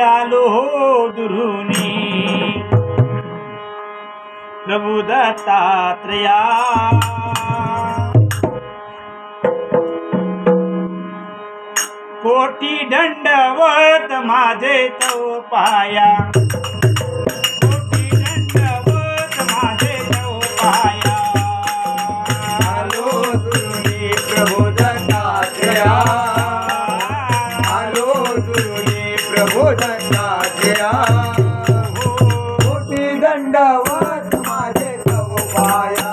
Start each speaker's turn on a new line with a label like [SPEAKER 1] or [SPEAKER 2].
[SPEAKER 1] आलो दुरुनी प्रभु दत्तात्रेया कोटी दंडवत माझे तो पाया कोटी दंडवत माझे तो पाया
[SPEAKER 2] आलो दुरुनी प्रभु दत्तात्रेया आलो दुरुनी प्रभु दत्तात्रेया कोटी दंडवत माझे तो पाया